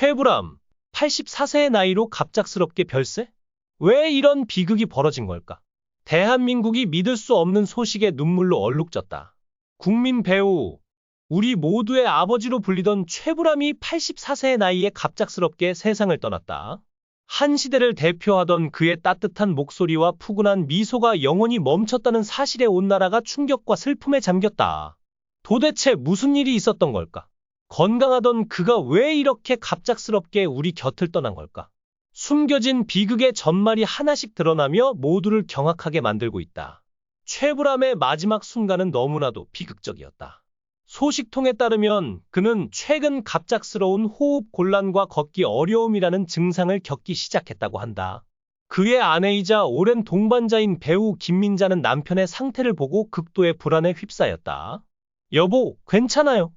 최불암, 84세의 나이로 갑작스럽게 별세? 왜 이런 비극이 벌어진 걸까? 대한민국이 믿을 수 없는 소식에 눈물로 얼룩졌다. 국민 배우, 우리 모두의 아버지로 불리던 최불암이 84세의 나이에 갑작스럽게 세상을 떠났다. 한 시대를 대표하던 그의 따뜻한 목소리와 푸근한 미소가 영원히 멈췄다는 사실에 온 나라가 충격과 슬픔에 잠겼다. 도대체 무슨 일이 있었던 걸까? 건강하던 그가 왜 이렇게 갑작스럽게 우리 곁을 떠난 걸까? 숨겨진 비극의 전말이 하나씩 드러나며 모두를 경악하게 만들고 있다. 최불암의 마지막 순간은 너무나도 비극적이었다. 소식통에 따르면 그는 최근 갑작스러운 호흡 곤란과 걷기 어려움이라는 증상을 겪기 시작했다고 한다. 그의 아내이자 오랜 동반자인 배우 김민자는 남편의 상태를 보고 극도의 불안에 휩싸였다. 여보, 괜찮아요.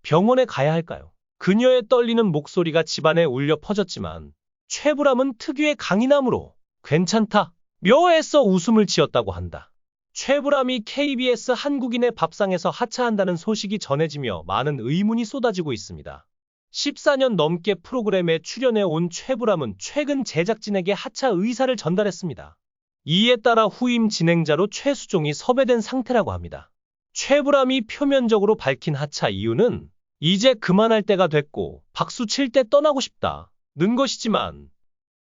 병원에 가야 할까요? 그녀의 떨리는 목소리가 집안에 울려 퍼졌지만 최불암은 특유의 강인함으로 괜찮다, 묘해서 웃음을 지었다고 한다. 최불암이 KBS 한국인의 밥상에서 하차한다는 소식이 전해지며 많은 의문이 쏟아지고 있습니다. 14년 넘게 프로그램에 출연해 온 최불암은 최근 제작진에게 하차 의사를 전달했습니다. 이에 따라 후임 진행자로 최수종이 섭외된 상태라고 합니다. 최불암이 표면적으로 밝힌 하차 이유는 이제 그만할 때가 됐고 박수 칠 때 떠나고 싶다는 것이지만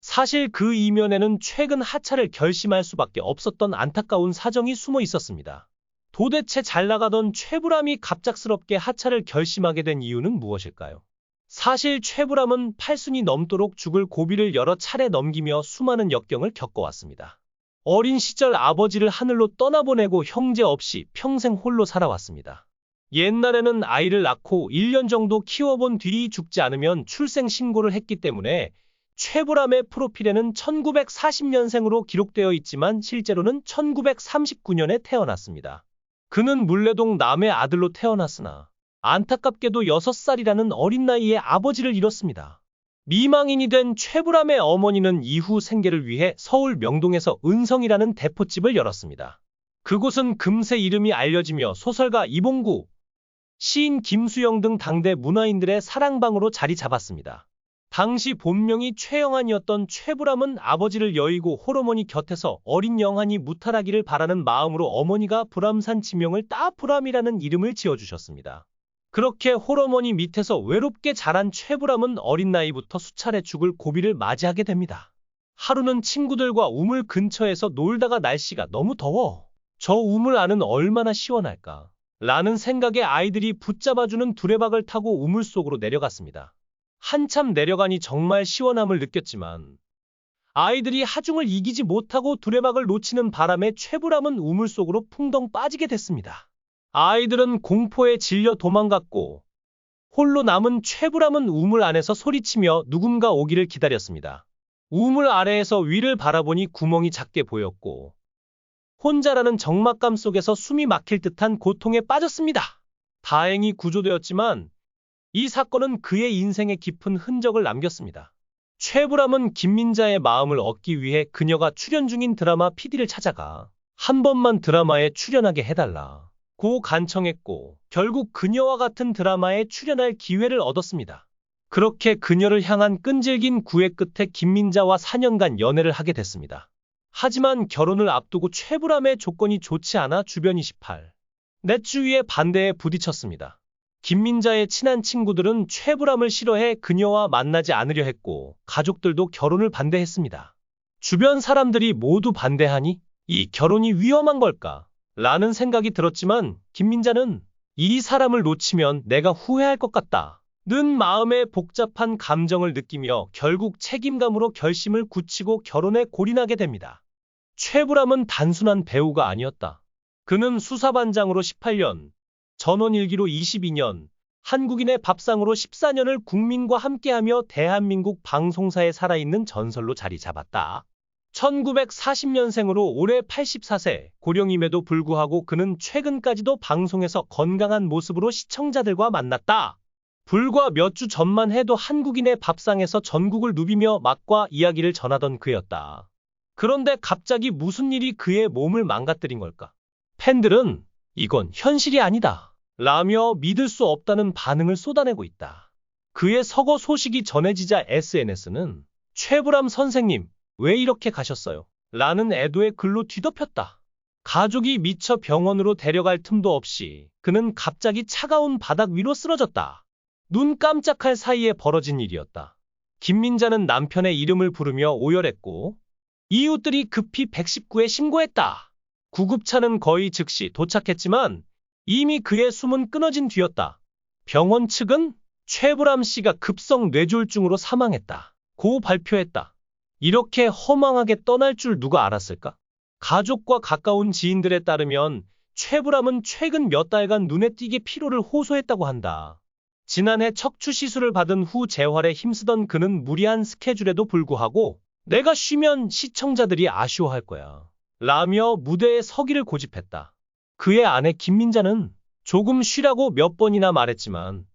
사실 그 이면에는 최근 하차를 결심할 수밖에 없었던 안타까운 사정이 숨어 있었습니다. 도대체 잘 나가던 최불암이 갑작스럽게 하차를 결심하게 된 이유는 무엇일까요? 사실 최불암은 8순이 넘도록 죽을 고비를 여러 차례 넘기며 수많은 역경을 겪어왔습니다. 어린 시절 아버지를 하늘로 떠나보내고 형제 없이 평생 홀로 살아왔습니다. 옛날에는 아이를 낳고 1년 정도 키워본 뒤 죽지 않으면 출생 신고를 했기 때문에 최불암의 프로필에는 1940년생으로 기록되어 있지만 실제로는 1939년에 태어났습니다. 그는 물레동 남의 아들로 태어났으나 안타깝게도 6살이라는 어린 나이에 아버지를 잃었습니다. 미망인이 된 최불암의 어머니는 이후 생계를 위해 서울 명동에서 은성이라는 대포집을 열었습니다. 그곳은 금세 이름이 알려지며 소설가 이봉구, 시인 김수영 등 당대 문화인들의 사랑방으로 자리 잡았습니다. 당시 본명이 최영한이었던 최불암은 아버지를 여의고 홀어머니 곁에서 어린 영한이 무탈하기를 바라는 마음으로 어머니가 불암산 지명을 따 불암이라는 이름을 지어주셨습니다. 그렇게 홀어머니 밑에서 외롭게 자란 최불암은 어린 나이부터 수차례 죽을 고비를 맞이하게 됩니다. 하루는 친구들과 우물 근처에서 놀다가 날씨가 너무 더워. 저 우물 안은 얼마나 시원할까? 라는 생각에 아이들이 붙잡아주는 두레박을 타고 우물 속으로 내려갔습니다. 한참 내려가니 정말 시원함을 느꼈지만 아이들이 하중을 이기지 못하고 두레박을 놓치는 바람에 최불암은 우물 속으로 풍덩 빠지게 됐습니다. 아이들은 공포에 질려 도망갔고 홀로 남은 최불암은 우물 안에서 소리치며 누군가 오기를 기다렸습니다. 우물 아래에서 위를 바라보니 구멍이 작게 보였고 혼자라는 적막감 속에서 숨이 막힐 듯한 고통에 빠졌습니다. 다행히 구조되었지만 이 사건은 그의 인생에 깊은 흔적을 남겼습니다. 최불암은 김민자의 마음을 얻기 위해 그녀가 출연 중인 드라마 PD를 찾아가 한 번만 드라마에 출연하게 해달라고 간청했고 결국 그녀와 같은 드라마에 출연할 기회를 얻었습니다. 그렇게 그녀를 향한 끈질긴 구애 끝에 김민자와 4년간 연애를 하게 됐습니다. 하지만 결혼을 앞두고 최불암의 조건이 좋지 않아 주변 28내 주위의 반대에 부딪혔습니다. 김민자의 친한 친구들은 최불암을 싫어해 그녀와 만나지 않으려 했고 가족들도 결혼을 반대했습니다. 주변 사람들이 모두 반대하니 이 결혼이 위험한 걸까? 라는 생각이 들었지만 김민자는 이 사람을 놓치면 내가 후회할 것 같다 는 마음에 복잡한 감정을 느끼며 결국 책임감으로 결심을 굳히고 결혼에 골인하게 됩니다. 최불암은 단순한 배우가 아니었다. 그는 수사반장으로 18년, 전원일기로 22년, 한국인의 밥상으로 14년을 국민과 함께하며 대한민국 방송사에 살아있는 전설로 자리 잡았다. 1940년생으로 올해 84세, 고령임에도 불구하고 그는 최근까지도 방송에서 건강한 모습으로 시청자들과 만났다. 불과 몇 주 전만 해도 한국인의 밥상에서 전국을 누비며 맛과 이야기를 전하던 그였다. 그런데 갑자기 무슨 일이 그의 몸을 망가뜨린 걸까? 팬들은 이건 현실이 아니다 라며 믿을 수 없다는 반응을 쏟아내고 있다. 그의 서거 소식이 전해지자 SNS는 최불암 선생님, 왜 이렇게 가셨어요? 라는 애도의 글로 뒤덮였다. 가족이 미처 병원으로 데려갈 틈도 없이 그는 갑자기 차가운 바닥 위로 쓰러졌다. 눈 깜짝할 사이에 벌어진 일이었다. 김민자는 남편의 이름을 부르며 오열했고 이웃들이 급히 119에 신고했다. 구급차는 거의 즉시 도착했지만 이미 그의 숨은 끊어진 뒤였다. 병원 측은 최불암 씨가 급성 뇌졸중으로 사망했다 고 발표했다. 이렇게 허망하게 떠날 줄 누가 알았을까? 가족과 가까운 지인들에 따르면 최불암은 최근 몇 달간 눈에 띄게 피로를 호소했다고 한다. 지난해 척추 시술을 받은 후 재활에 힘쓰던 그는 무리한 스케줄에도 불구하고 내가 쉬면 시청자들이 아쉬워할 거야 라며 무대에 서기를 고집했다. 그의 아내 김민자는 조금 쉬라고 몇 번이나 말했지만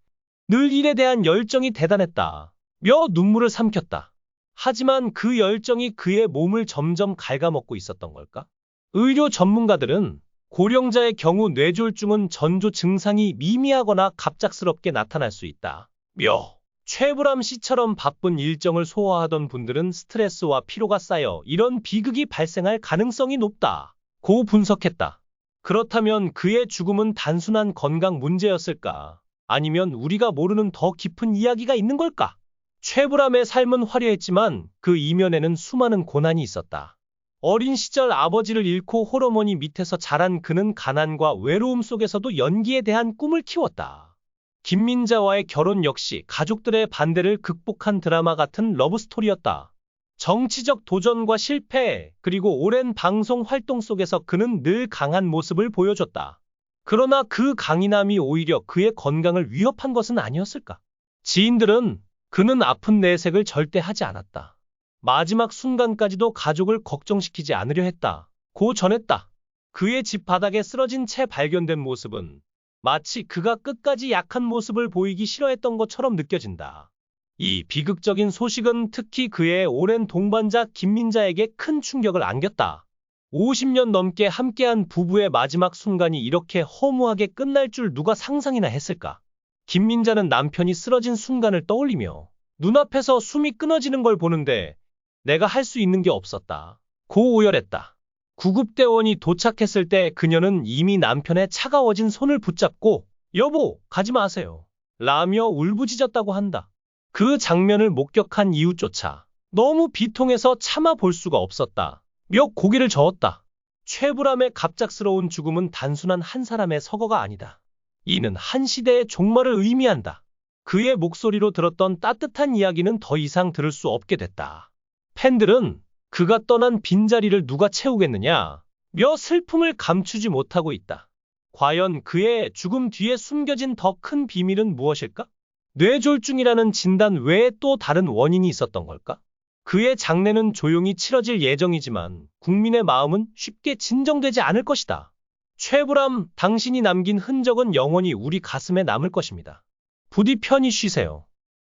늘 일에 대한 열정이 대단했다 며 눈물을 삼켰다. 하지만 그 열정이 그의 몸을 점점 갉아먹고 있었던 걸까? 의료 전문가들은 고령자의 경우 뇌졸중은 전조 증상이 미미하거나 갑작스럽게 나타날 수 있다 며 최불암 씨처럼 바쁜 일정을 소화하던 분들은 스트레스와 피로가 쌓여 이런 비극이 발생할 가능성이 높다 고 분석했다. 그렇다면 그의 죽음은 단순한 건강 문제였을까? 아니면 우리가 모르는 더 깊은 이야기가 있는 걸까? 최불암의 삶은 화려했지만 그 이면에는 수많은 고난이 있었다. 어린 시절 아버지를 잃고 홀어머니 밑에서 자란 그는 가난과 외로움 속에서도 연기에 대한 꿈을 키웠다. 김민자와의 결혼 역시 가족들의 반대를 극복한 드라마 같은 러브스토리였다. 정치적 도전과 실패, 그리고 오랜 방송 활동 속에서 그는 늘 강한 모습을 보여줬다. 그러나 그 강인함이 오히려 그의 건강을 위협한 것은 아니었을까? 지인들은 그는 아픈 내색을 절대 하지 않았다. 마지막 순간까지도 가족을 걱정시키지 않으려 했다 고 전했다. 그의 집 바닥에 쓰러진 채 발견된 모습은 마치 그가 끝까지 약한 모습을 보이기 싫어했던 것처럼 느껴진다. 이 비극적인 소식은 특히 그의 오랜 동반자 김민자에게 큰 충격을 안겼다. 50년 넘게 함께한 부부의 마지막 순간이 이렇게 허무하게 끝날 줄 누가 상상이나 했을까? 김민자는 남편이 쓰러진 순간을 떠올리며 눈앞에서 숨이 끊어지는 걸 보는데 내가 할 수 있는 게 없었다 고 오열했다. 구급대원이 도착했을 때 그녀는 이미 남편의 차가워진 손을 붙잡고 여보, 가지 마세요 라며 울부짖었다고 한다. 그 장면을 목격한 이웃조차 너무 비통해서 참아 볼 수가 없었다 며 고개를 저었다. 최불암의 갑작스러운 죽음은 단순한 한 사람의 서거가 아니다. 이는 한 시대의 종말을 의미한다. 그의 목소리로 들었던 따뜻한 이야기는 더 이상 들을 수 없게 됐다. 팬들은 그가 떠난 빈자리를 누가 채우겠느냐 며 슬픔을 감추지 못하고 있다. 과연 그의 죽음 뒤에 숨겨진 더 큰 비밀은 무엇일까? 뇌졸중이라는 진단 외에 또 다른 원인이 있었던 걸까? 그의 장례는 조용히 치러질 예정이지만 국민의 마음은 쉽게 진정되지 않을 것이다. 최불암, 당신이 남긴 흔적은 영원히 우리 가슴에 남을 것입니다. 부디 편히 쉬세요.